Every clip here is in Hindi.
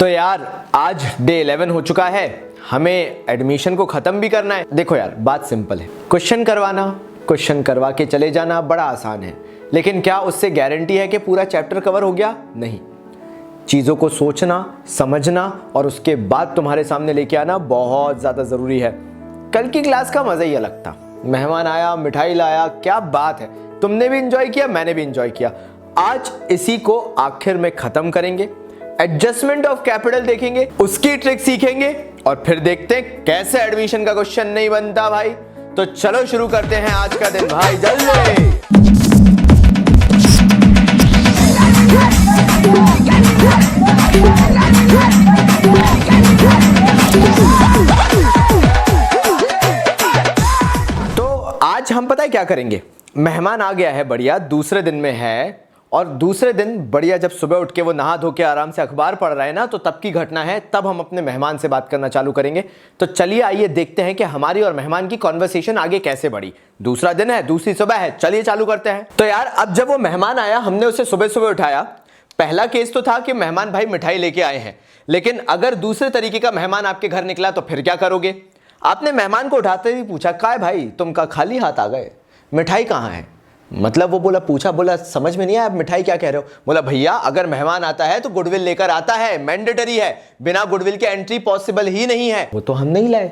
तो यार आज डे 11 हो चुका है, हमें एडमिशन को ख़त्म भी करना है। देखो यार बात सिंपल है, क्वेश्चन करवाना, क्वेश्चन करवा के चले जाना बड़ा आसान है, लेकिन क्या उससे गारंटी है कि पूरा चैप्टर कवर हो गया? नहीं। चीज़ों को सोचना, समझना और उसके बाद तुम्हारे सामने लेके आना बहुत ज़्यादा ज़रूरी है। कल की क्लास का मज़ा ही अलग था, मेहमान आया, मिठाई लाया, क्या बात है, तुमने भी इंजॉय किया, मैंने भी इंजॉय किया। आज इसी को आखिर में ख़त्म करेंगे, एडजस्टमेंट ऑफ कैपिटल देखेंगे, उसकी ट्रिक सीखेंगे और फिर देखते हैं कैसे एडमिशन का क्वेश्चन नहीं बनता भाई। तो चलो शुरू करते हैं आज का दिन भाई, जल्दी। तो आज हम पता है क्या करेंगे, मेहमान आ गया है बढ़िया, दूसरे दिन में है, और दूसरे दिन बढ़िया जब सुबह उठ के वो नहा धो के आराम से अखबार पढ़ रहा है ना, तो तब की घटना है, तब हम अपने मेहमान से बात करना चालू करेंगे। तो चलिए आइए देखते हैं कि हमारी और मेहमान की कॉन्वर्सेशन आगे कैसे बढ़ी। दूसरा दिन है, दूसरी सुबह है, चलिए चालू करते हैं। तो यार अब जब वो मेहमान आया, हमने उसे सुबह सुबह उठाया। पहला केस तो था कि मेहमान भाई मिठाई लेके आए हैं, लेकिन अगर दूसरे तरीके का मेहमान आपके घर निकला तो फिर क्या करोगे? आपने मेहमान को उठाते ही पूछा, क्या है भाई तुम का खाली हाथ आ गए, मिठाई कहाँ है? मतलब वो बोला समझ में नहीं आया आप मिठाई क्या कह रहे हो? बोला भैया अगर मेहमान आता है तो गुडविल लेकर आता है, मैंडेटरी है, बिना गुडविल के एंट्री पॉसिबल ही नहीं है। वो तो हम नहीं लाए,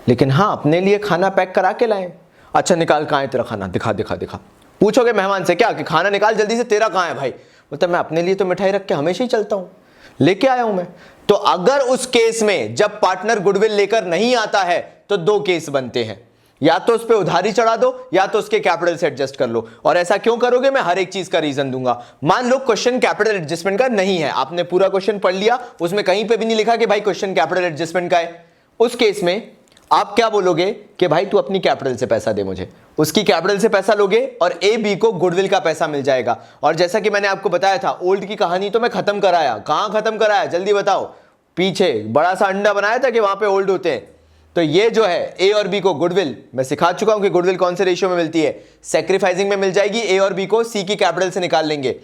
लेकिन हाँ अपने लिए खाना पैक करा के लाए। अच्छा निकाल, कहाँ है तेरा खाना, दिखा दिखा दिखा। पूछोगे मेहमान से क्या कि खाना निकाल जल्दी से, तेरा कहाँ है भाई? बोलता मैं अपने लिए तो मिठाई रख के हमेशा ही चलता हूँ, लेके आया हूं मैं। तो अगर उस केस में जब पार्टनर गुडविल लेकर नहीं आता है तो दो केस बनते हैं, या तो उस पे उधारी चढ़ा दो या तो उसके कैपिटल से एडजस्ट कर लो। और ऐसा क्यों करोगे, मैं हर एक चीज का रीजन दूंगा। मान लो क्वेश्चन कैपिटल एडजस्टमेंट का नहीं है, आपने पूरा क्वेश्चन पढ़ लिया, उसमें कहीं पे भी नहीं लिखा कि भाई क्वेश्चन कैपिटल एडजस्टमेंट का है। उस केस में आप क्या बोलोगे कि भाई तू अपनी कैपिटल से पैसा दे मुझे, उसकी कैपिटल से पैसा लोगे और ए बी को गुडविल का पैसा मिल जाएगा। और जैसा कि मैंने आपको बताया था, ओल्ड की कहानी तो मैं खत्म कराया, कहां खत्म कराया जल्दी बताओ? पीछे बड़ा सा अंडा बनाया था कि वहां पे ओल्ड होते हैं। तो ये जो है ए और बी को गुडविल मैं सिखा चुका हूं कि गुडविल कौन से रेशियो में मिलती है, सैक्रिफाइसिंग में मिल जाएगी। ए और बी को सी की कैपिटल से निकाल लेंगे।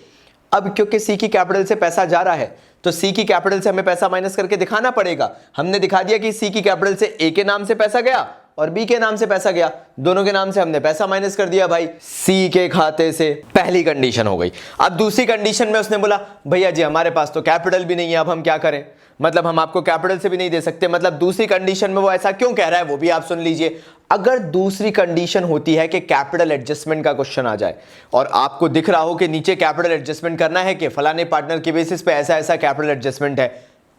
अब क्योंकि सी की कैपिटल से पैसा जा रहा है तो सी की कैपिटल से हमें पैसा माइनस करके दिखाना पड़ेगा। हमने दिखा दिया कि सी की कैपिटल से ए के नाम से पैसा गया और बी के नाम से पैसा गया, दोनों के नाम से हमने पैसा माइनस कर दिया भाई सी के खाते से। पहली कंडीशन हो गई। अब दूसरी कंडीशन में उसने बोला भैया जी हमारे पास तो कैपिटल भी नहीं है, अब हम क्या करें? मतलब हम आपको कैपिटल से भी नहीं दे सकते। मतलब दूसरी कंडीशन में वो ऐसा क्यों कह रहा है वो भी आप सुन लीजिए। अगर दूसरी कंडीशन होती है कि कैपिटल एडजस्टमेंट का क्वेश्चन आ जाए और आपको दिख रहा हो कि नीचे कैपिटल एडजस्टमेंट करना है कि फलाने पार्टनर के बेसिस पे ऐसा ऐसा कैपिटल एडजस्टमेंट है,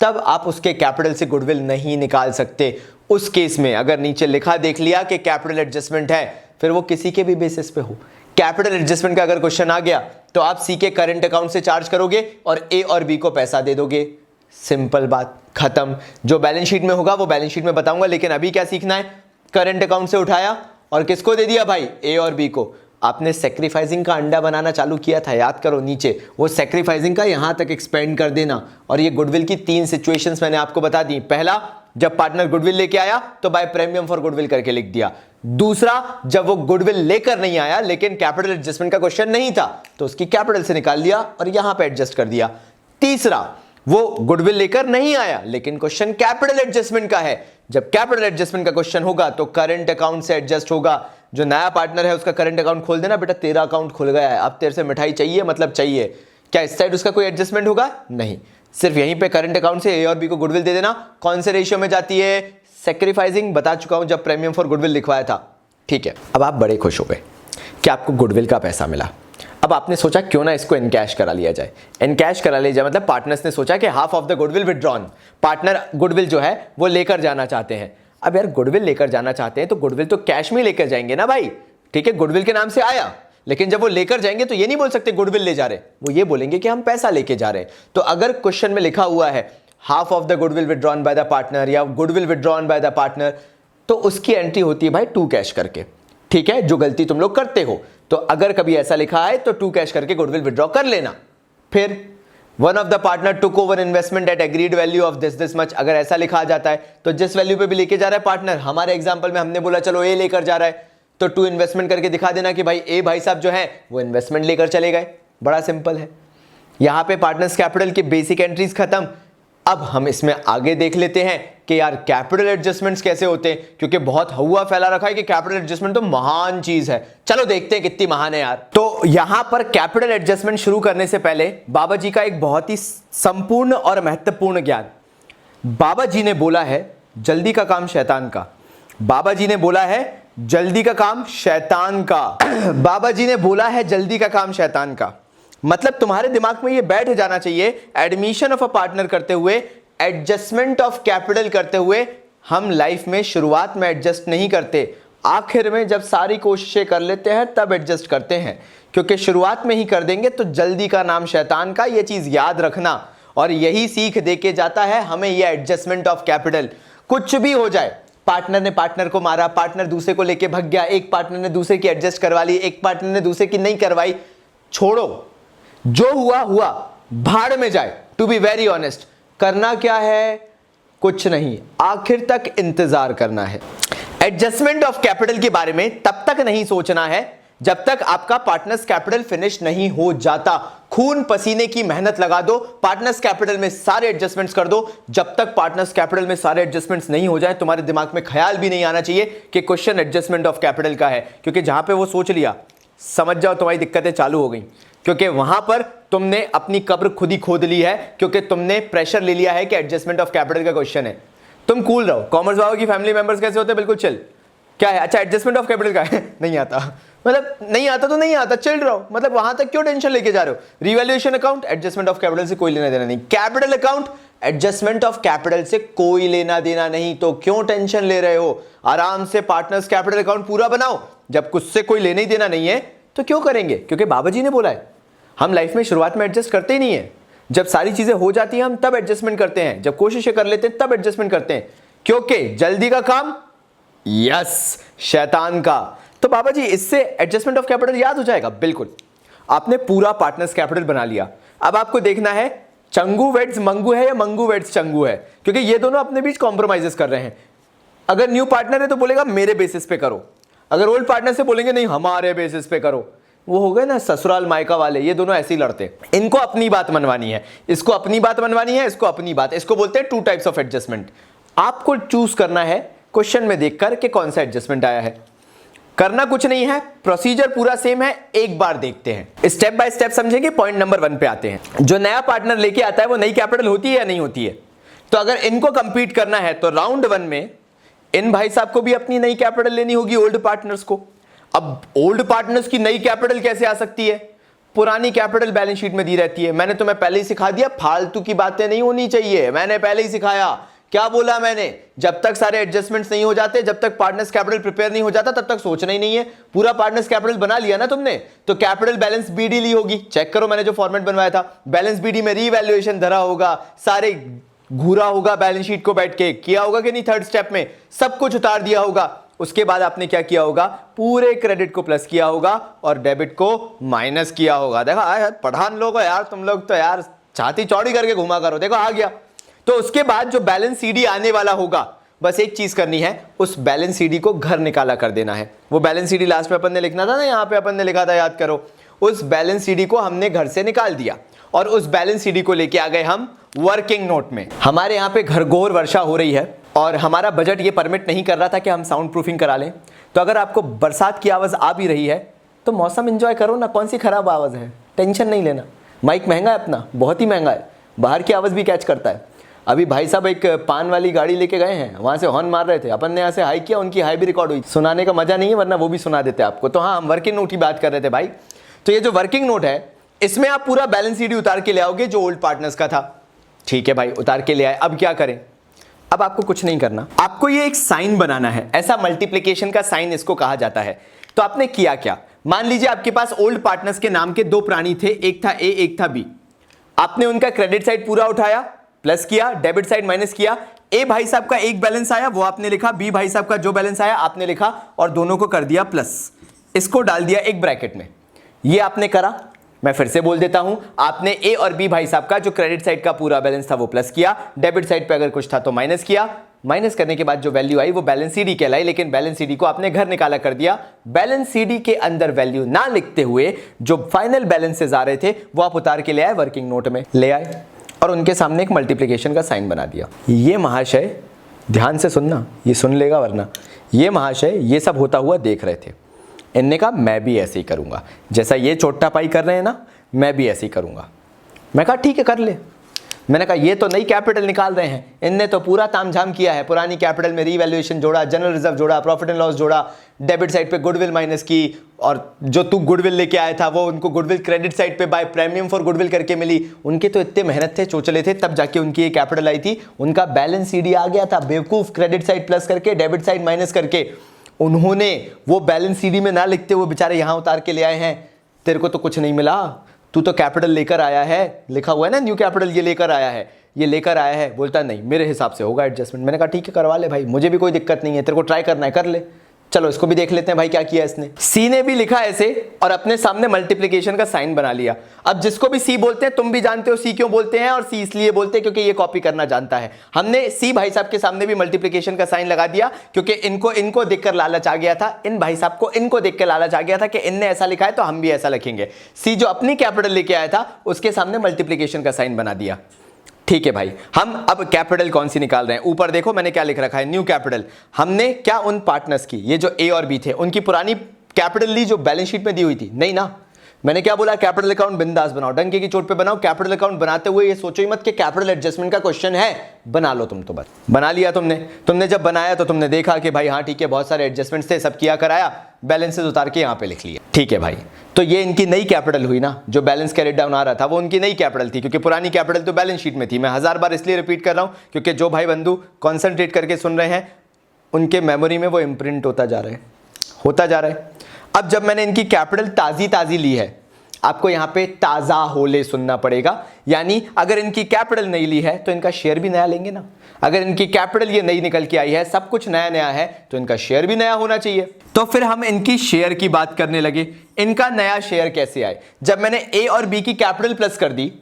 तब आप उसके कैपिटल से गुडविल नहीं निकाल सकते। उस केस में अगर नीचे लिखा देख लिया कि कैपिटल एडजस्टमेंट है, फिर वो किसी के भी बेसिस पे हो, कैपिटल एडजस्टमेंट का अगर क्वेश्चन आ गया तो आप सी के करंट अकाउंट से चार्ज करोगे और ए और बी को पैसा दे दोगे। सिंपल बात, खत्म। जो बैलेंस शीट में होगा वो बैलेंस शीट में बताऊंगा, लेकिन अभी क्या सीखना है? करंट अकाउंट से उठाया और किसको दे दिया भाई? ए और बी को। आपने सैक्रिफाइसिंग का अंडा बनाना चालू किया था, याद करो नीचे, वो सैक्रिफाइसिंग का यहां तक एक्सपेंड कर देना। और ये गुडविल की तीन सिचुएशंस मैंने आपको बता दी। पहला, जब पार्टनर गुडविल लेके आया तो बाय प्रीमियम फॉर गुडविल करके लिख दिया। दूसरा, जब वो गुडविल लेकर नहीं आया लेकिन कैपिटल एडजस्टमेंट का क्वेश्चन नहीं था तो उसकी कैपिटल से निकाल लिया और यहां पे एडजस्ट कर दिया। तीसरा, वो गुडविल लेकर नहीं आया लेकिन क्वेश्चन कैपिटल एडजस्टमेंट का है, जब कैपिटल एडजस्टमेंट का क्वेश्चन होगा तो करंट अकाउंट से एडजस्ट होगा। जो नया पार्टनर है उसका करंट अकाउंट खोल देना, बेटा तेरा अकाउंट खुल गया है, अब तेरे से मिठाई चाहिए मतलब चाहिए। क्या इस साइड उसका कोई एडजस्टमेंट होगा? नहीं, सिर्फ यहीं पे करंट अकाउंट से ए और बी को गुडविल दे देना। कौन से रेशियो में जाती है? सैक्रिफाइसिंग, बता चुका हूं जब प्रीमियम फॉर गुडविल लिखवाया था। ठीक है, अब आप बड़े खुश हो गए कि आपको गुडविल का पैसा मिला। अब आपने सोचा क्यों ना इसको इनकैश करा लिया जाए। इनकैश करा लिया जाए मतलब पार्टनर्स ने सोचा कि half of the goodwill withdrawn, partner goodwill जो है वो लेकर जाना चाहते हैं। अब यार गुडविल लेकर जाना चाहते हैं तो गुडविल तो कैश में लेकर जाएंगे ना भाई। ठीक है, गुडविल के नाम से आया, लेकिन जब वो लेकर जाएंगे तो ये नहीं बोल सकते गुडविल ले जा रहे, वो ये बोलेंगे कि हम पैसा लेके जा रहे हैं। तो अगर क्वेश्चन में लिखा हुआ है half of the goodwill withdrawn by the partner या goodwill withdrawn by the partner, तो उसकी एंट्री होती है भाई टू कैश करके। ठीक है, जो गलती तुम लोग करते हो, तो अगर कभी ऐसा लिखा है तो टू कैश करके गुडविल विड्रॉ कर लेना। फिर one of the partner took over investment at agreed value of this much, अगर ऐसा लिखा आ जाता है तो जिस वैल्यू पे भी लेके जा रहा है पार्टनर, हमारे एग्जांपल में हमने बोला चलो ए लेकर जा रहा है तो टू इन्वेस्टमेंट करके दिखा देना कि भाई ए भाई साहब जो है वो इन्वेस्टमेंट लेकर चले गए। बड़ा सिंपल है। यहां पे पार्टनर्स कैपिटल की बेसिक एंट्रीज खत्म, अब हम इसमें आगे देख लेते हैं कि यार कैपिटल एडजस्टमेंट्स कैसे होते हैं, क्योंकि बहुत हवा फैला रखा है कि कैपिटल एडजस्टमेंट तो महान चीज है। चलो देखते हैं कितनी महान है यार। तो यहां पर कैपिटल एडजस्टमेंट शुरू करने से पहले बाबा जी का एक बहुत ही संपूर्ण और महत्वपूर्ण ज्ञान। बाबा जी ने बोला है जल्दी का काम शैतान का। बाबा जी ने बोला है जल्दी का काम शैतान का। बाबा जी ने बोला है जल्दी का काम शैतान का। मतलब तुम्हारे दिमाग में ये बैठ जाना चाहिए, एडमिशन ऑफ अ पार्टनर करते हुए, एडजस्टमेंट ऑफ कैपिटल करते हुए हम लाइफ में शुरुआत में एडजस्ट नहीं करते, आखिर में जब सारी कोशिशें कर लेते हैं तब एडजस्ट करते हैं। क्योंकि शुरुआत में ही कर देंगे तो जल्दी का नाम शैतान का, ये चीज याद रखना। और यही सीख देके जाता है हमें ये एडजस्टमेंट ऑफ कैपिटल। कुछ भी हो जाए, पार्टनर ने पार्टनर को मारा, पार्टनर दूसरे को लेके भग गया, एक पार्टनर ने दूसरे की एडजस्ट करवा ली, एक पार्टनर ने दूसरे की नहीं करवाई, छोड़ो, जो हुआ हुआ, भाड़ में जाए। टू बी वेरी ऑनेस्ट, करना क्या है? कुछ नहीं, आखिर तक इंतजार करना है। एडजस्टमेंट ऑफ कैपिटल के बारे में तब तक नहीं सोचना है जब तक आपका पार्टनर्स कैपिटल फिनिश नहीं हो जाता। खून पसीने की मेहनत लगा दो, पार्टनर्स कैपिटल में सारे एडजस्टमेंट्स कर दो। जब तक पार्टनर्स कैपिटल में सारे एडजस्टमेंट्स नहीं हो जाए, तुम्हारे दिमाग में ख्याल भी नहीं आना चाहिए कि क्वेश्चन एडजस्टमेंट ऑफ कैपिटल का है। क्योंकि जहां पे वो सोच लिया, समझ जाओ तुम्हारी दिक्कतें चालू हो गई। क्योंकि वहां पर तुमने अपनी कब्र खुद ही खोद ली है, क्योंकि तुमने प्रेशर ले लिया है कि एडजस्टमेंट ऑफ कैपिटल का क्वेश्चन है। तुम कूल रहो। कॉमर्स वालों की फैमिली मेंबर्स कैसे होते हैं? बिल्कुल चिल। क्या है? अच्छा एडजस्टमेंट ऑफ कैपिटल का है नहीं आता, मतलब नहीं आता तो नहीं आता, चिल रहो। मतलब वहां तक क्यों टेंशन लेके जा रहे हो? Revaluation account adjustment of capital से कोई लेना देना नहीं, capital account adjustment of capital से कोई लेना देना नहीं, तो क्यों टेंशन ले रहे हो? आराम से पार्टनर्स कैपिटल अकाउंट पूरा बनाओ। जब कुछ से कोई लेना ही देना नहीं है तो क्यों करेंगे? क्योंकि बाबा जी ने बोला है। हम लाइफ में शुरुआत में एडजस्ट करते ही नहीं है, जब सारी चीजें हो जाती हैं हम तब एडजस्टमेंट करते हैं, जब कोशिशें कर लेते हैं तब एडजस्टमेंट करते हैं। क्योंकि जल्दी का काम यस शैतान का। तो बाबा जी इससे एडजस्टमेंट ऑफ कैपिटल याद हो जाएगा। बिल्कुल, आपने पूरा पार्टनर्स कैपिटल बना लिया। अब आपको देखना है चंगू वेड्स मंगू है या मंगू वेड्स चंगू है, क्योंकि ये दोनों अपने बीच कॉम्प्रोमाइजेस कर रहे हैं। अगर न्यू पार्टनर है तो बोलेगा मेरे बेसिस पे करो, अगर ओल्ड पार्टनर से बोलेंगे नहीं हमारे बेसिस पे करो। वो हो गए ना ससुराल मायका वाले, ये दोनों ऐसे ही लड़ते हैं। इनको अपनी बात मनवानी है, इसको अपनी बात मनवानी है, इसको अपनी बात। इसको बोलते हैं टू टाइप्स ऑफ एडजस्टमेंट। आपको चूज करना है क्वेश्चन में देखकर कि कौन सा एडजस्टमेंट आया है। करना कुछ नहीं है, प्रोसीजर पूरा सेम है। एक बार देखते हैं, स्टेप बाय स्टेप समझेंगे। पॉइंट नंबर 1 पे आते हैं। जो नया पार्टनर लेके आता है वो नई कैपिटल होती है या नहीं होती है? तो अगर इनको कंपीट करना है तो राउंड 1 में इन भाई साहब को भी अपनी नई कैपिटल लेनी होगी, ओल्ड पार्टनर्स को। अब ओल्ड पार्टनर्स की नई कैपिटल कैसे आ सकती है? पुरानी कैपिटल बैलेंस शीट में दी रहती है। मैंने तुम्हें पहले ही सिखा दिया, फालतू की बातें नहीं होनी चाहिए। मैंने पहले ही सिखाया। क्या बोला मैंने? जब तक सारे एडजस्टमेंट्स नहीं हो जाते, जब तक पार्टनर्स कैपिटल प्रिपेयर नहीं हो जाता, तब तक सोचना ही नहीं है। पूरा पार्टनर्स कैपिटल बना लिया ना तुमने, तो कैपिटल बैलेंस बीडी ली होगी। चेक करो मैंने जो फॉर्मेट बनवाया था, बैलेंस बीडी में रीवैल्यूएशन धरा होगा, सारे घूरा होगा बैलेंस शीट को बैठ के, किया होगा कि नहीं? थर्ड स्टेप में सब कुछ उतार दिया होगा। उसके बाद आपने क्या किया होगा? पूरे क्रेडिट को प्लस किया होगा और डेबिट को माइनस किया होगा। देखा यार, पठान लोग हो यार तुम लोग तो यार, छाती चौड़ी करके घुमा करो। देखो आ गया। तो उसके बाद जो बैलेंस सीडी आने वाला होगा, बस एक चीज करनी है, उस बैलेंस सीडी को घर निकाला कर देना है। वो बैलेंस सीडी लास्ट में अपन ने लिखना था ना, यहाँ पे अपन ने लिखा था, याद करो। उस बैलेंस सीडी को हमने घर से निकाल दिया और उस बैलेंस सीडी को लेके आ गए हम वर्किंग नोट में। हमारे यहाँ पे घरघोर वर्षा हो रही है और हमारा बजट ये परमिट नहीं कर रहा था कि हम साउंड प्रूफिंग करा लें। तो अगर आपको बरसात की आवाज़ आ भी रही है तो मौसम एंजॉय करो ना, कौन सी खराब आवाज़ है, टेंशन नहीं लेना। माइक महंगा है अपना, बहुत ही महंगा है, बाहर की आवाज़ भी कैच करता है। अभी भाई साहब एक पान वाली गाड़ी लेके गए हैं, वहाँ से हॉर्न मार रहे थे, अपन ने यहाँ से हाई किया, उनकी हाई भी रिकॉर्ड हुई। सुनाने का मजा नहीं है, वरना वो भी सुना देते आपको। तो हाँ, हम वर्किंग नोट की बात कर रहे थे भाई। तो ये जो वर्किंग नोट है, इसमें आप पूरा बैलेंस सीडी उतार के ले आओगे जो ओल्ड पार्टनर्स का था। ठीक है भाई, उतार के ले आए। अब क्या करें? अब आपको कुछ नहीं करना, आपको ये एक साइन बनाना है। ऐसा मल्टीप्लिकेशन का साइन इसको कहा जाता है। तो आपने किया क्या? मान लीजिए आपके पास ओल्ड पार्टनर्स के नाम के 2 प्राणी थे, एक था ए एक था बी। आपने उनका क्रेडिट साइड पूरा उठाया, प्लस किया, डेबिट साइड माइनस किया। ए भाई साहब का एक बैलेंस आया, वो आपने लिखा, बी भाई साहब का जो बैलेंस आया आपने लिखा और दोनों को कर दिया प्लस। इसको डाल दिया एक ब्रैकेट में। ये आपने करा। मैं फिर से बोल देता हूं, आपने ए और बी भाई साहब का जो क्रेडिट साइड का पूरा बैलेंस था वो प्लस किया, डेबिट साइड पे अगर कुछ था तो माइनस किया। माइनस करने के बाद जो वैल्यू आई वो बैलेंस सीडी कहलाई, लेकिन बैलेंस सीडी को आपने घर निकाला कर दिया। बैलेंस सीडी के अंदर वैल्यू ना लिखते हुए जो फाइनल बैलेंसेस आ रहे थे वो आप उतार के ले आए, वर्किंग नोट में ले आए। और उनके सामने एक मल्टीप्लिकेशन का साइन बना दिया। ये महाशय, ध्यान से सुनना, ये सुन लेगा वरना, ये महाशय ये सब होता हुआ देख रहे थे। इनने कहा मैं भी ऐसे ही करूँगा, जैसा ये छोटा पाई कर रहे हैं ना, मैं भी ऐसे ही करूँगा। मैं कहा ठीक है कर ले। मैंने कहा ये तो नई कैपिटल निकाल रहे हैं, इनने तो पूरा तामझाम किया है, पुरानी कैपिटल में रीवैल्यूएशन जोड़ा, जनरल रिजर्व जोड़ा, प्रॉफिट एंड लॉस जोड़ा, डेबिट साइड पे गुडविल माइनस की, और जो तू गुडविल लेके आया था वो उनको गुडविल क्रेडिट साइड पे बाय प्रीमियम फॉर गुडविल करके मिली। उनके तो इतने मेहनत थे, चोचले थे, तब जाके उनकी ये कैपिटल आई थी। उनका बैलेंस सीडी आ गया था बेवकूफ, क्रेडिट साइड प्लस करके डेबिट साइड माइनस करके। उन्होंने वो बैलेंस सीडी में ना लिखते हुए बेचारे यहां उतार के ले आए हैं। तेरे को तो कुछ नहीं मिला, तू तो कैपिटल लेकर आया है, लिखा हुआ है ना न्यू कैपिटल, ये लेकर आया है, ये लेकर आया है। बोलता नहीं मेरे हिसाब से होगा एडजस्टमेंट। मैंने कहा ठीक है करवा ले भाई, मुझे भी कोई दिक्कत नहीं है, तेरे को ट्राई करना है कर ले। चलो इसको भी देख लेते हैं भाई क्या किया इसने। सी ने भी लिखा ऐसे और अपने सामने मल्टीप्लिकेशन का साइन बना लिया। अब जिसको भी सी बोलते हैं, तुम भी जानते हो सी क्यों बोलते हैं, और सी इसलिए बोलते हैं क्योंकि ये कॉपी करना जानता है। हमने सी भाई साहब के सामने भी मल्टीप्लिकेशन का साइन लगा दिया क्योंकि इनको देखकर लालच आ गया था, इन भाई साहब को इनको देखकर लालच आ गया था कि इनने ऐसा लिखा है तो हम भी ऐसा लिखेंगे। सी जो अपनी कैपिटल लेके आया था उसके सामने मल्टीप्लिकेशन का साइन बना दिया। ठीक है भाई, हम अब कैपिटल कौन सी निकाल रहे हैं। ऊपर देखो मैंने क्या लिख रखा है, न्यू कैपिटल। हमने क्या उन पार्टनर्स की, ये जो ए और बी थे, उनकी पुरानी कैपिटल ली जो बैलेंस शीट में दी हुई थी? नहीं ना। मैंने क्या बोला, कैपिटल अकाउंट बिंदास बनाओ, डंके की चोट पे बनाओ। कैपिटल अकाउंट बनाते हुए ये सोचो ही मत कि कैपिटल एडजस्टमेंट का क्वेश्चन है, बना लो तुम। तो बस बना लिया तुमने जब बनाया तो तुमने देखा कि भाई हाँ ठीक है, बहुत सारे एडजस्टमेंट्स थे, सब किया कराया, बैलेंसेस उतार के यहाँ पे लिख लिया। ठीक है भाई, तो ये इनकी नई कैपिटल हुई ना, जो बैलेंस कैरिड डाउन आ रहा था वो उनकी नई कैपिटल थी, क्योंकि पुरानी कैपिटल तो बैलेंस शीट में थी। मैं 1000 बार इसलिए रिपीट कर रहा हूं क्योंकि जो भाई बंधु कॉन्सेंट्रेट करके सुन रहे हैं उनके मेमोरी में वो इम्प्रिंट होता जा रहा है। अब जब मैंने इनकी कैपिटल ताजी ली है, आपको यहां पे ताजा होले सुनना पड़ेगा, यानी अगर इनकी कैपिटल नई ली है तो इनका शेयर भी नया लेंगे ना। अगर इनकी कैपिटल ये नई निकल के आई है, सब कुछ नया है, तो इनका शेयर भी नया होना चाहिए। तो फिर हम इनकी शेयर की बात करने लगे। इनका नया शेयर कैसे आए? जब मैंने ए और बी की कैपिटल प्लस कर दी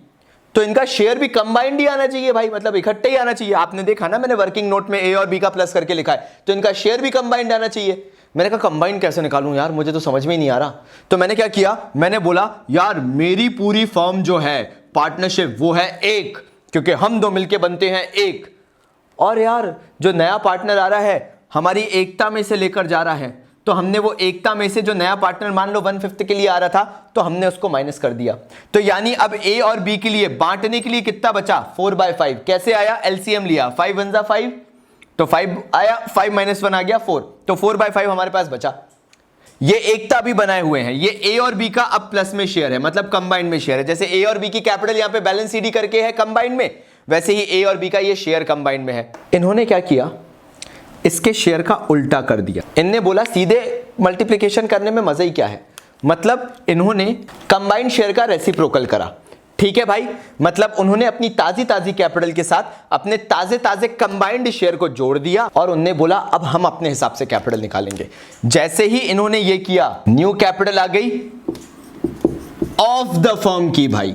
तो इनका शेयर भी कंबाइंड ही आना चाहिए भाई, मतलब इकट्ठे ही आना चाहिए। आपने देखा ना मैंने वर्किंग नोट में ए और बी का प्लस करके लिखा है, तो इनका शेयर भी कंबाइंड आना चाहिए। मैंने कहा कंबाइंड कैसे निकालूं यार, मुझे तो समझ में ही नहीं आ रहा। तो मैंने क्या किया, मैंने बोला यार मेरी पूरी फर्म जो है पार्टनरशिप वो है एक, क्योंकि हम दो मिलके बनते हैं एक। और यार जो नया पार्टनर आ रहा है हमारी एकता में से लेकर जा रहा है, तो हमने वो एकता में से जो नया पार्टनर मान लो 1/5 के लिए आ रहा था, तो हमने उसको माइनस कर दिया। तो यानी अब ए और बी के लिए बांटने के लिए कितना बचा, 4/5। कैसे आया, एलसीएम लिया, 5 1 जा 5, तो 5 आया, 5 - 1 आ गया 4, तो 4/5 हमारे पास बचा। ये एकता भी बनाए हुए हैं। ये ए और बी का अब प्लस में शेयर है, मतलब कंबाइंड में शेयर है। जैसे ए और बी की कैपिटल यहां पे बैलेंस सीडी करके है कंबाइंड में, वैसे ही ए और बी का ये शेयर कंबाइंड में है। इन्होंने क्या किया, इसके शेयर का उल्टा कर दिया। इनने बोला सीधे मल्टीप्लिकेशन करने में मजा ही क्या है, मतलब इन्होंने कंबाइंड शेयर का रेसिप्रोकल करा। ठीक है भाई, मतलब उन्होंने अपनी ताजी कैपिटल के साथ अपने ताजे कंबाइंड शेयर को जोड़ दिया और उन्होंने बोला अब हम अपने हिसाब से कैपिटल निकालेंगे। जैसे ही इन्होंने ये किया, न्यू कैपिटल आ गई ऑफ द फर्म की भाई,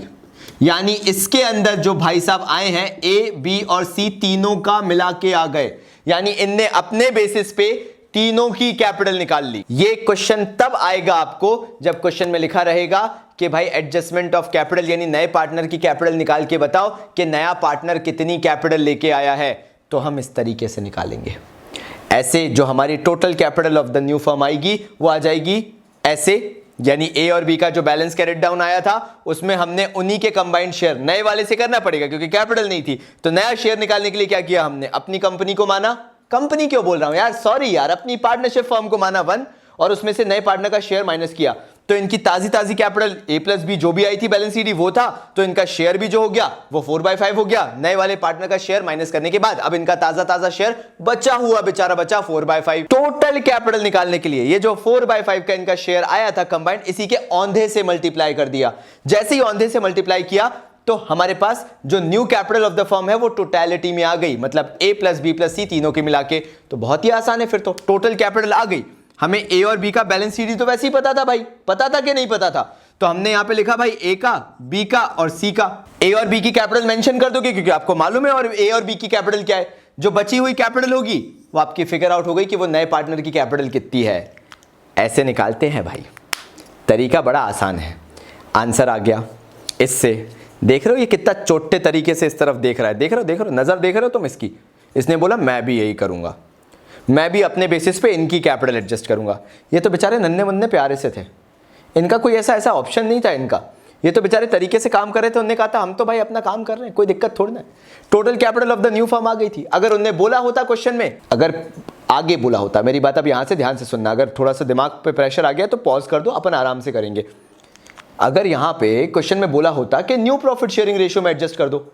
यानी इसके अंदर जो भाई साहब आए हैं ए बी और सी तीनों का मिला के आ गए, यानी इनने अपने बेसिस पे तीनों की कैपिटल निकाल ली। ये क्वेश्चन तब आएगा आपको जब क्वेश्चन में लिखा रहेगा कि भाई एडजस्टमेंट ऑफ कैपिटल, यानी नए पार्टनर की कैपिटल निकाल के बताओ कि नया पार्टनर कितनी कैपिटल लेके आया है। तो हम इस तरीके से निकालेंगे। ऐसे जो हमारी total capital of the new firm आएगी वो आ जाएगी ऐसे, यानी ए और बी का जो बैलेंस कैरिड डाउन आया था उसमें हमने उन्हीं के कंबाइंड शेयर नए वाले से करना पड़ेगा क्योंकि कैपिटल नहीं थी। तो नया शेयर निकालने के लिए क्या किया हमने, अपनी कंपनी को माना, कंपनी क्यों बोल रहा हूं यार, सॉरी यार, अपनी पार्टनरशिप फर्म को माना 1 और उसमें से नए पार्टनर का शेयर माइनस किया। तो इनकी ताजी कैपिटल ए प्लस बी जो भी आई थी बैलेंस सीडी वो था, तो इनका शेयर भी जो हो गया वो 4/5 हो गया नए वाले पार्टनर का शेयर माइनस करने के बाद। अब इनका ताजा शेयर बचा हुआ बेचारा बचा 4/5। टोटल कैपिटल निकालने के लिए ये जो 4/5 का इनका शेयर आया था कंबाइंड, इसी के औंधे से मल्टीप्लाई कर दिया। जैसे ही औंधे से मल्टीप्लाई किया तो हमारे पास जो new capital of the firm है वो टोटलिटी में आ गई, मतलब ए प्लस बी प्लस सी तीनों के मिला के। तो बहुत ही आसान है, फिर तो टोटल कैपिटल आ गई। हमें ए और बी का बैलेंस सीडी तो वैसे ही पता था भाई, पता था कि नहीं पता था, तो हमने यहां पे लिखा भाई ए का, बी का और सी का। ए और बी की कैपिटल मेंशन कर दोगे क्योंकि आपको मालूम है और ए और बी की कैपिटल क्या है। जो बची हुई कैपिटल होगी वो आपकी फिगर आउट हो गई कि वो नए पार्टनर की कैपिटल कितनी है। ऐसे निकालते हैं भाई, तरीका बड़ा आसान है। आंसर आ गया इससे देख रहे हो ये कितना चोटे तरीके से इस तरफ देख रहा है, देख रहे हो नजर देख रहे हो तुम इसकी। इसने बोला मैं भी यही करूंगा, मैं भी अपने बेसिस पे इनकी कैपिटल एडजस्ट करूंगा। ये तो बेचारे नन्हे मुन्ने प्यारे से थे, इनका कोई ऐसा ऑप्शन नहीं था इनका। ये तो बेचारे तरीके से काम कर रहे थे। उन्होंने कहा था हम तो भाई अपना काम कर रहे हैं, कोई दिक्कत थोड़ी ना है। Total capital of the new firm आ गई थी। अगर उन्होंने बोला होता क्वेश्चन में, अगर आगे बोला होता, मेरी बात अब यहां से ध्यान से सुनना, अगर थोड़ा सा दिमाग पे प्रेशर आ गया तो पॉज कर दो, अपन आराम से करेंगे। अगर यहां पे क्वेश्चन में बोला होता कि न्यू प्रॉफिट शेयरिंग रेशियो में एडजस्ट कर दो,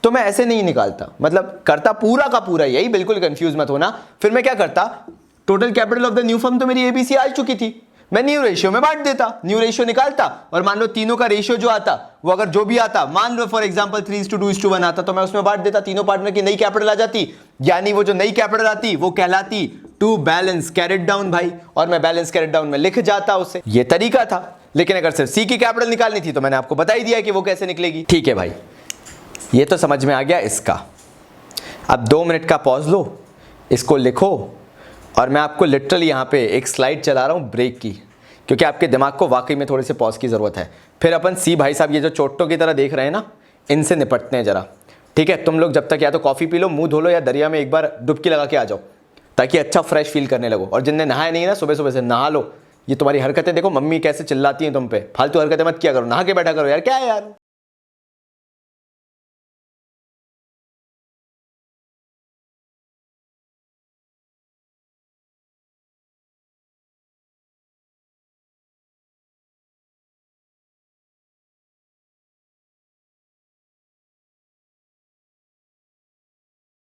तो मैं ऐसे नहीं निकालता, मतलब करता पूरा का पूरा यही, बिल्कुल कंफ्यूज मत होना। फिर मैं क्या करता, total capital of the new firm तो मेरी एबीसी आ चुकी थी, मैं न्यू रेशियो में बांट देता, न्यू रेशियो निकालता, और मान लो तीनों का रेशियो जो आता वो अगर जो भी आता, मान लो फॉर एग्जांपल 3:2:1 आता, तो मैं उसमें बांट देता, तीनों पार्टनर की नई कैपिटल आ जाती, यानी वो जो नई कैपिटल आती वो कहलाती टू बैलेंस कैरिड डाउन भाई, और मैं बैलेंस कैरिड डाउन में लिख जाता उसे। ये तरीका था। लेकिन अगर सिर्फ सी की कैपिटल निकालनी थी तो मैंने आपको बता ही दिया कि वो कैसे निकलेगी। ठीक है भाई, ये तो समझ में आ गया इसका। अब 2 मिनट का पॉज लो, इसको लिखो, और मैं आपको लिटरली यहाँ पे एक स्लाइड चला रहा हूँ ब्रेक की, क्योंकि आपके दिमाग को वाकई में थोड़े से पॉज की ज़रूरत है। फिर अपन सी भाई साहब ये जो चोटों की तरह देख रहे हैं ना, इनसे निपटते हैं ज़रा। ठीक है, तुम लोग जब तक या तो कॉफ़ी पी लो, मुंह धो लो, या दरिया में एक बार डुबकी लगा के आ जाओ, ताकि अच्छा फ्रेश फील करने लगो। और जिनने नहाया नहीं है ना, सुबह सुबह से नहा लो। ये तुम्हारी हरकतें देखो, मम्मी कैसे चिल्लाती हैं तुम पे, फालतू हरकतें मत किया करो, नहा के बैठा करो यार, क्या है यार।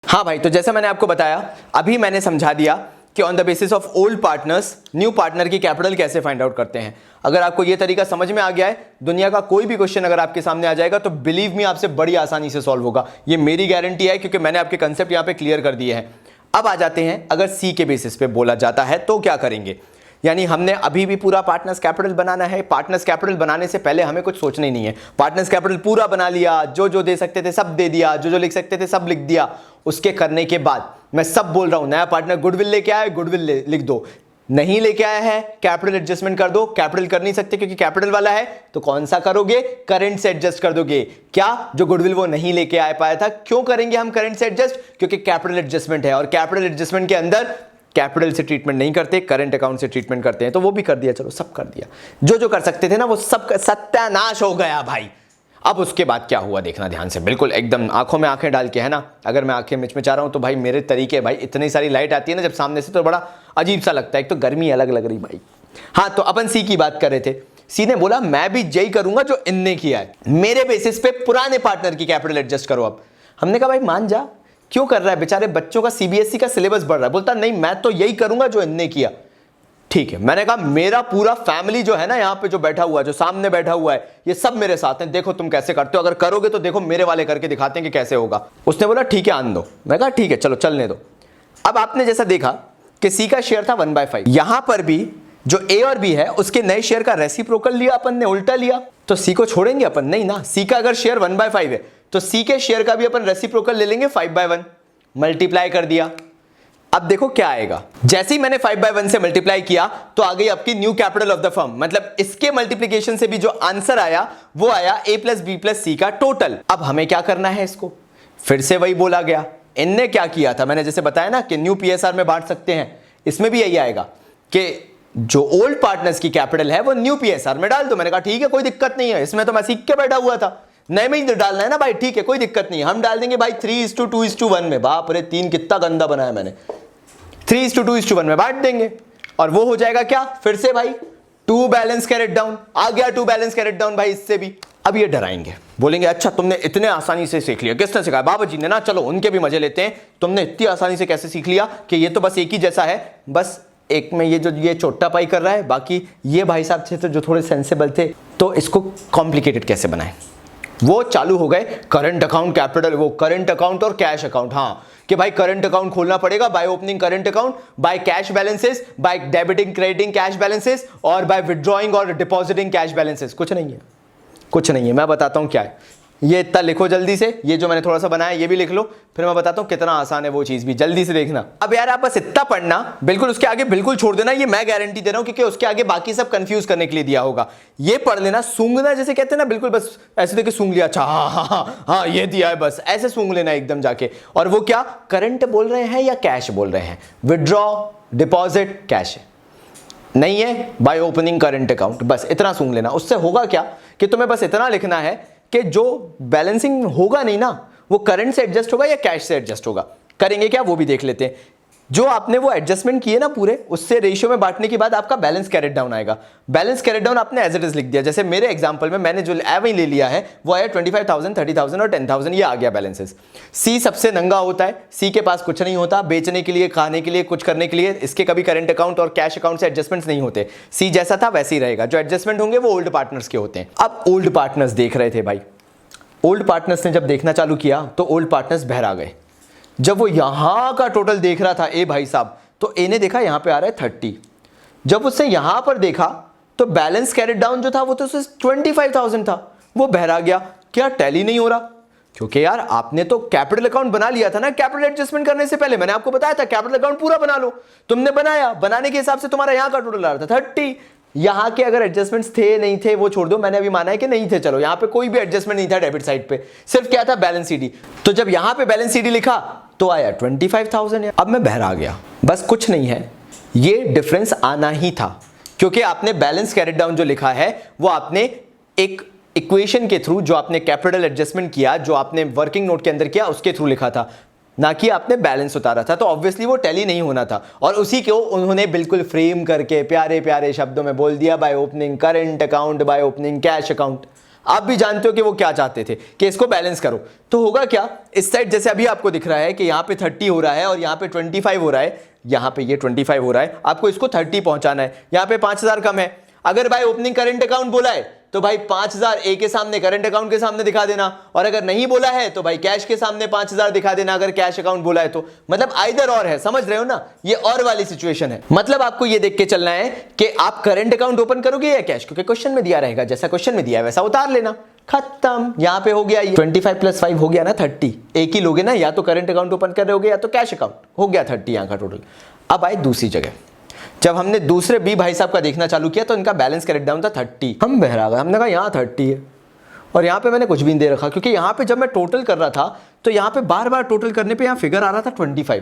हाँ भाई, तो जैसा मैंने आपको बताया, अभी मैंने समझा दिया कि on the basis of old partners new partner की कैपिटल कैसे फाइंड आउट करते हैं। अगर आपको ये तरीका समझ में आ गया है, दुनिया का कोई भी क्वेश्चन अगर आपके सामने आ जाएगा तो बिलीव मी आपसे बड़ी आसानी से सॉल्व होगा। ये मेरी गारंटी है, क्योंकि मैंने आपके कंसेप्ट यहां पे क्लियर कर दिए हैं। अब आ जाते हैं, अगर सी के बेसिस पे बोला जाता है तो क्या करेंगे। यानी हमने अभी भी पूरा पार्टनर्स कैपिटल बनाना है। पार्टनर्स कैपिटल बनाने से पहले हमें कुछ सोचना ही नहीं है। पार्टनर्स कैपिटल पूरा बना लिया, जो जो दे सकते थे सब दे दिया, जो जो लिख सकते थे सब लिख दिया। उसके करने के बाद मैं सब बोल रहा हूं, नया पार्टनर गुडविल लेके आया, गुडविल लिख दो। नहीं लेके आया है, कैपिटल एडजस्टमेंट कर दो। कैपिटल कर नहीं सकते क्योंकि कैपिटल वाला है, तो कौन सा करोगे, करंट से एडजस्ट कर दोगे। क्या, जो गुडविल वो नहीं लेके आ पाया था। क्यों करेंगे हम करंट से एडजस्ट, क्योंकि कैपिटल एडजस्टमेंट है, और कैपिटल एडजस्टमेंट के अंदर कैपिटल से ट्रीटमेंट नहीं करते, करंट अकाउंट से ट्रीटमेंट करते हैं। तो वो भी कर दिया, चलो सब कर दिया, जो जो कर सकते थे ना वो सब सत्यानाश हो गया भाई। अब उसके बाद क्या हुआ देखना ध्यान से, बिल्कुल एकदम आंखों में आंखें डाल के, है ना। अगर मैं आंखें मिचमिचा रहा हूं तो भाई मेरे तरीके, भाई इतनी सारी लाइट आती है ना जब सामने से, तो बड़ा अजीब सा लगता है। एक तो गर्मी अलग लग रही भाई। हाँ, तो अपन सी की बात कर रहे थे। सी ने बोला मैं भी यही करूंगा जो इनने किया है, मेरे बेसिस पे पुराने पार्टनर की कैपिटल एडजस्ट करो। अब हमने कहा भाई मान जा, क्यों कर रहा है, बेचारे बच्चों का सीबीएसई का सिलेबस बढ़ रहा है। बोलता नहीं मैं तो यही करूंगा जो इनने किया। ठीक है, मैंने कहा मेरा पूरा फैमिली जो है ना यहाँ पे जो बैठा हुआ है, जो सामने बैठा हुआ है, ये सब मेरे साथ हैं, देखो तुम कैसे करते हो, अगर करोगे तो देखो मेरे वाले करके दिखाते हैं कि कैसे होगा। उसने बोला ठीक है आन दो। मैं कहा ठीक है चलो चलने दो। अब आपने जैसा देखा कि सी का शेयर था 1/5, यहां पर भी जो ए और बी है उसके नए शेयर का रेसिप्रोकल लिया अपन ने, उल्टा लिया। तो सी को छोड़ेंगे अपन नहीं ना। सी का अगर शेयर 1/5 है तो सी के शेयर का भी अपन रेसिप्रोकल ले लेंगे 5/1, मल्टीप्लाई कर दिया। अब देखो क्या आएगा, जैसे ही मैंने 5/1 से मल्टीप्लाई किया तो आ गई आपकी new capital of the firm. मतलब इसके मल्टीप्लिकेशन से भी जो आंसर आया वो आया a + b + c का टोटल। अब हमें क्या करना है, इसको फिर से वही बोला गया। इनने क्या किया था, मैंने जैसे बताया ना कि न्यू पीएसआर में बांट सकते हैं, इसमें भी यही आएगा कि जो ओल्ड पार्टनर्स की कैपिटल है वो न्यू पीएसआर में डाल दो। मैंने कहा ठीक है कोई दिक्कत नहीं है, इसमें तो मैं सीख के बैठा हुआ था, नए में ही डालना है ना भाई, ठीक है कोई दिक्कत नहीं है, हम डाल देंगे भाई 3:2:1 में। बाप रे 3 कितना गंदा बनाया मैंने। 3:2:1 में बांट देंगे और वो हो जाएगा क्या, फिर से भाई 2 बैलेंस कैरेट डाउन आ गया, 2 बैलेंस कैरेट डाउन भाई इससे भी। अब ये डराएंगे, बोलेंगे अच्छा तुमने इतने आसानी से सीख लिया, किसने सिखाया, बाबा जी ने ना, चलो उनके भी मजे लेते हैं, तुमने इतनी आसानी से कैसे सीख लिया कि ये तो बस एक ही जैसा है, बस एक में ये जो ये छोटा पाई कर रहा है, बाकी ये भाई साहब थे तो जो थोड़े सेंसिबल थे तो इसको कॉम्प्लिकेटेड कैसे बनाए। वो चालू हो गए करंट अकाउंट कैपिटल, वो करंट अकाउंट और कैश अकाउंट। हाँ कि भाई करंट अकाउंट खोलना पड़ेगा by opening current account, by cash balances, by debiting crediting cash balances, और बाय विड्रॉइंग और डिपॉजिटिंग कैश बैलेंसेस। कुछ नहीं है, कुछ नहीं है, मैं बताता हूं क्या है। ये इतना लिखो जल्दी से, ये जो मैंने थोड़ा सा बनाया ये भी लिख लो, फिर मैं बताता हूँ कितना आसान है वो चीज भी, जल्दी से देखना। अब यार आप बस इतना पढ़ना, बिल्कुल उसके आगे बिल्कुल छोड़ देना, ये मैं गारंटी दे रहा हूँ, क्योंकि उसके आगे बाकी सब कंफ्यूज करने के लिए दिया होगा। ये पढ़ लेना, सूंघना जैसे कहते हैं ना, बिल्कुल बस ऐसे देखे सूंघ लिया, अच्छा हाँ हाँ हाँ हाँ ये दिया है, बस ऐसे सूंघ लेना एकदम जाके। और वो क्या करंट बोल रहे हैं या कैश बोल रहे हैं, विड्रॉ, डिपॉजिट, कैश नहीं है, बाय ओपनिंग करंट अकाउंट, बस इतना सूंघ लेना। उससे होगा क्या कि तुम्हें बस इतना लिखना है कि जो बैलेंसिंग होगा नहीं ना, वो करंट से एडजस्ट होगा या कैश से एडजस्ट होगा। करेंगे क्या वो भी देख लेते हैं। जो आपने वो एडजस्टमेंट किए ना पूरे, उससे रेशियो में बांटने के बाद आपका बैलेंस कैरेट डाउन आएगा। बैलेंस कैरेट डाउन आपने एज इट इज लिख दिया। जैसे मेरे एग्जांपल में मैंने जो एवं ले लिया है वो आया 25,000, 30,000 और 10,000, ये आ गया बैलेंसेस। सी सबसे नंगा होता है, सी के पास कुछ नहीं होता, बेचने के लिए, खाने के लिए, कुछ करने के लिए इसके कभी करंट अकाउंट और कैश अकाउंट से एडजस्टमेंट्स नहीं होते। सी जैसा था वैसे ही रहेगा, जो एडजस्टमेंट होंगे वो ओल्ड पार्टनर्स के होते हैं। अब ओल्ड पार्टनर्स देख रहे थे भाई, ओल्ड पार्टनर्स ने जब देखना चालू किया तो ओल्ड पार्टनर्स बहरा गए। जब वो यहां का टोटल देख रहा था ए भाई साहब, तो ए ने देखा यहां पे आ रहा है 30। जब उसने यहां पर देखा तो बैलेंस कैरेट डाउन जो था वो तो 25,000 था, वो बहरा गया। क्या टैली नहीं हो रहा? क्योंकि यार आपने तो कैपिटल अकाउंट बना लिया था ना, कैपिटल एडजस्टमेंट करने से पहले मैंने आपको बताया था कैपिटल अकाउंट पूरा बना लो। तुमने बनाया, बनाने के हिसाब से तुम्हारा यहां का टोटल आ रहा था 30। यहां के अगर एडजस्टमेंट्स थे नहीं थे वो छोड़ दो, मैंने अभी माना है कि नहीं थे, चलो यहां पे कोई भी एडजस्टमेंट नहीं था डेबिट साइड पे, सिर्फ क्या था बैलेंस सीडी। तो जब यहां पे बैलेंस सीडी लिखा तो आया 25,000। अब मैं बहरा गया, बस कुछ नहीं है, ये डिफरेंस आना ही था, क्योंकि आपने बैलेंस कैरेट डाउन जो लिखा है वो आपने एक इक्वेशन के थ्रू, जो आपने कैपिटल एडजस्टमेंट किया, जो आपने वर्किंग नोट के अंदर किया, उसके थ्रू लिखा था, ना कि आपने बैलेंस उतारा था। तो ऑब्वियसली वो टैली नहीं होना था, और उसी को उन्होंने बिल्कुल फ्रेम करके प्यारे प्यारे शब्दों में बोल दिया, by opening current account, by opening cash account. आप भी जानते हो कि वो क्या चाहते थे कि इसको बैलेंस करो। तो होगा क्या, इस साइड जैसे अभी आपको दिख रहा है कि यहाँ पे 30 हो रहा है और यहाँ पे 25 हो रहा है, यहाँ पे ये 25 हो रहा है, आपको इसको 30 पहुंचाना है। यहाँ पे 5,000 कम है, अगर बाय ओपनिंग करंट अकाउंट बोला है तो भाई 5,000 ए के सामने, करंट अकाउंट के सामने दिखा देना, और अगर नहीं बोला है तो भाई कैश के सामने 5,000 दिखा देना, अगर कैश अकाउंट बोला है तो। मतलब आइदर और है, समझ रहे हो ना, ये और वाली सिचुएशन है। मतलब आपको ये देख के चलना है कि आप करंट अकाउंट ओपन करोगे या कैश, क्योंकि क्वेश्चन में दिया रहेगा, जैसा क्वेश्चन में दिया है वैसा उतार लेना, खत्म। यहां पे हो गया, 25 + 5 हो गया ना 30। एक ही लोगे ना, या तो करंट अकाउंट ओपन कर रहे होगे या तो कैश अकाउंट, हो गया 30 यहां का टोटल। अब आए दूसरी जगह, जब हमने दूसरे बी भाई साहब का देखना चालू किया तो इनका बैलेंस कैरेट डाउन था 30। हम बहरा गए, हमने कहा यहाँ 30 है, और यहाँ पे मैंने कुछ भी नहीं दे रखा, क्योंकि यहाँ पे जब मैं टोटल कर रहा था तो यहाँ पे बार बार टोटल करने पे यहाँ फिगर आ रहा था 25,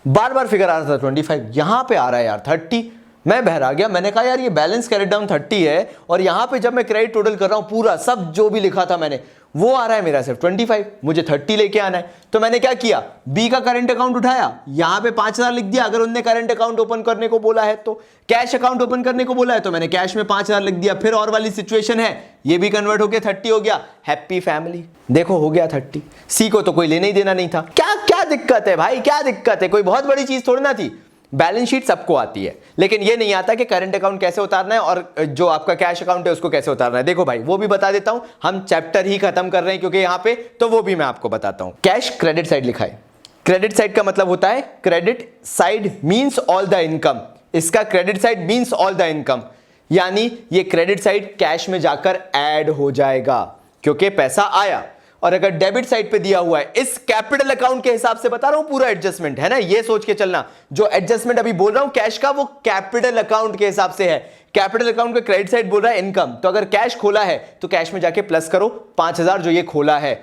बार बार फिगर आ रहा था 25, यहाँ पे आ रहा है यार 30। मैं बहरा गया, मैंने कहा यार ये बैलेंस कैरेट डाउन 30 है, और यहाँ पे जब मैं क्रेडिट टोटल कर रहा हूँ पूरा सब जो भी लिखा था मैंने, वो आ रहा है मेरा सिर्फ 25, मुझे 30 लेके आना है। तो मैंने क्या किया, बी का करंट अकाउंट उठाया, यहां पे 5,000 लिख दिया, अगर उनने करंट अकाउंट ओपन करने को बोला है तो, कैश अकाउंट ओपन करने को बोला है तो मैंने कैश में 5,000 लिख दिया। फिर और वाली सिचुएशन है, ये भी कन्वर्ट होकर 30 हो गया, हैप्पी फैमिली, देखो हो गया 30। सी को तो कोई लेने ही देना नहीं था। क्या क्या दिक्कत है भाई, क्या दिक्कत है, कोई बहुत बड़ी चीज थोड़ी ना थी। बैलेंस शीट सबको आती है, लेकिन ये नहीं आता कि करंट अकाउंट कैसे उतारना है और जो आपका कैश अकाउंट है उसको कैसे उतारना है। देखो भाई वो भी बता देता हूं, हम चैप्टर ही खत्म कर रहे हैं क्योंकि यहां पे, तो वो भी मैं आपको बताता हूं। कैश क्रेडिट साइड लिखा है, क्रेडिट साइड का मतलब होता है, credit side means all the income, इसका credit side means all the income, यानी ये क्रेडिट साइड कैश में जाकर ऐड हो जाएगा क्योंकि पैसा आया। और अगर डेबिट साइड पे दिया हुआ है, इस कैपिटल अकाउंट के हिसाब से बता रहा हूं पूरा एडजस्टमेंट है ना, ये सोच के चलना, जो एडजस्टमेंट अभी बोल रहा हूं कैश का वो कैपिटल अकाउंट के हिसाब से है। कैपिटल अकाउंट का क्रेडिट साइड बोल रहा है इनकम, तो अगर कैश खोला है तो कैश में जाके प्लस करो 5,000 जो ये खोला है,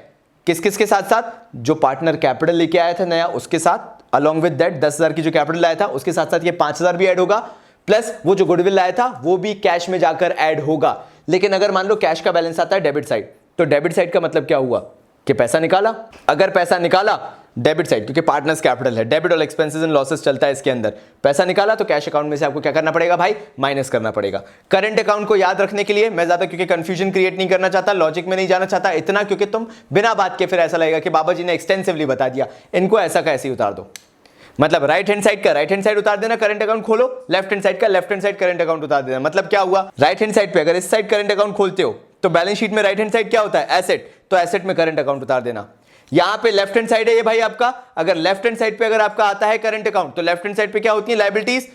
किस किस के साथ साथ, जो पार्टनर कैपिटल लेके आया था नया उसके साथ, अलॉन्ग विद दैट 10,000 की जो कैपिटल लाया था उसके साथ साथ ये 5,000 भी ऐड होगा, प्लस वो जो गुडविल लाया था वो भी कैश में जाकर ऐड होगा। लेकिन अगर मान लो कैश का बैलेंस आता है डेबिट साइड, तो डेबिट साइड का मतलब क्या हुआ कि पैसा निकाला, अगर पैसा निकाला डेबिट साइड, क्योंकि पार्टनर्स कैपिटल है, डेबिट और एक्सपेंसेस एंड लॉसेस चलता है इसके अंदर, पैसा निकाला तो कैश अकाउंट में से आपको क्या करना पड़ेगा भाई, माइनस करना पड़ेगा। करंट अकाउंट को याद रखने के लिए मैं ज्यादा क्योंकि कंफ्यूजन क्रिएट नहीं करना चाहता, लॉजिक में नहीं जाना चाहता इतना, क्योंकि तुम बिना बात के फिर ऐसा लगेगा कि बाबा जी ने एक्सटेंसिवली बता दिया, इनको ऐसा का ऐसे ही उतार दो। मतलब राइट हैंड साइड का राइट हैंड साइड उतार देना, करंट अकाउंट खोलो, लेफ्ट हैंड साइड का left hand side current account उतार देना। मतलब क्या हुआ, राइट हैंड साइड पे अगर इस साइड करंट अकाउंट खोलते हो तो बैलेंस शीट में राइट हैंड साइड क्या होता है, एसेट, तो एसेट में करंट अकाउंट उतार देना। यहां पे लेफ्ट हैंड साइड है ये भाई आपका, अगर लेफ्ट हैंड साइड पे अगर आपका आता है करंट अकाउंट तो लेफ्ट हैंड साइड पे क्या होती है, लायबिलिटीज,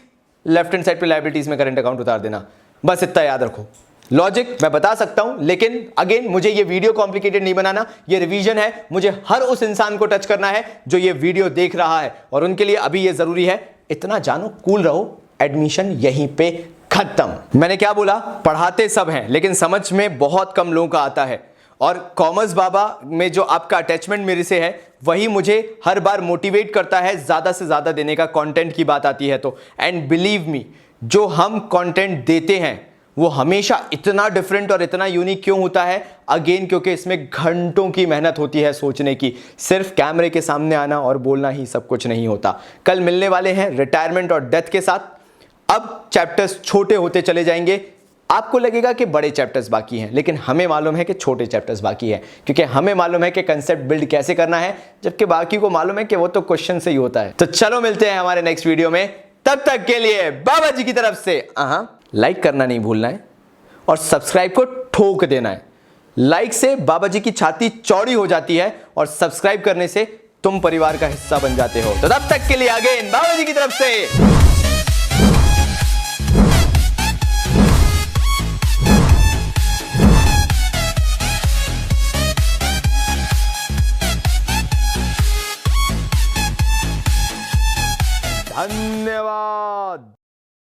लेफ्ट हैंड साइड पे लायबिलिटीज में करंट अकाउंट उतार देना। बस इतना याद रखो, लॉजिक मैं बता सकता हूं, लेकिन अगेन मुझे ये वीडियो कॉम्प्लिकेटेड नहीं बनाना, ये रिवीजन है। मुझे हर उस इंसान को टच करना है जो ये वीडियो देख रहा है, और उनके लिए अभी ये जरूरी है, इतना जानो, कूल रहो, एडमिशन यहीं पे खत्म। मैंने क्या बोला, पढ़ाते सब हैं लेकिन समझ में बहुत कम लोगों का आता है। और कॉमर्स बाबा में जो आपका अटैचमेंट मेरे से है, वही मुझे हर बार मोटिवेट करता है ज्यादा से ज्यादा देने का, कंटेंट की बात आती है तो। एंड बिलीव मी, जो हम कंटेंट देते हैं वो हमेशा इतना डिफरेंट और इतना यूनिक क्यों होता है? अगेन क्योंकि इसमें घंटों की मेहनत होती है सोचने की। सिर्फ कैमरे के सामने आना और बोलना ही सब कुछ नहीं होता। कल मिलने वाले हैं रिटायरमेंट और डेथ के साथ। अब चैप्टर्स छोटे होते चले जाएंगे। आपको लगेगा कि बड़े चैप्टर्स बाकी हैं, लेकिन हमें मालूम है कि छोटे चैप्टर्स बाकी हैं, क्योंकि हमें मालूम है कि कंसेप्ट बिल्ड कैसे करना है, जबकि बाकी को मालूम है कि वो तो क्वेश्चन से ही होता है। तो चलो मिलते हैं हमारे नेक्स्ट वीडियो में। तब तक के लिए बाबा जी की तरफ से लाइक करना नहीं भूलना है और सब्सक्राइब को ठोक देना है। लाइक से बाबा जी की छाती चौड़ी हो जाती है और सब्सक्राइब करने से तुम परिवार का हिस्सा बन जाते हो। तो तब तक के लिए अगेन बाबा जी की तरफ से धन्यवाद।